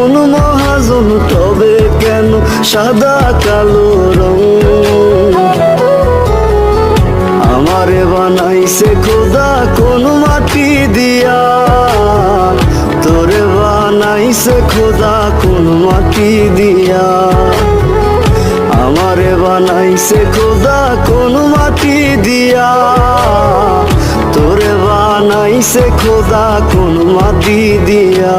কোন মহাজন তবে কেন সাদা কালো রং? আমারে বানাইছে খোদা কোন মাটি দিয়া, তোরে বানাইছে খোদা কোন মাটি দিয়া। আমারে বানাইছে খোদা কোন মাটি দিয়া, তোরে বানাইছে খোদা কোন মাটি দিয়া।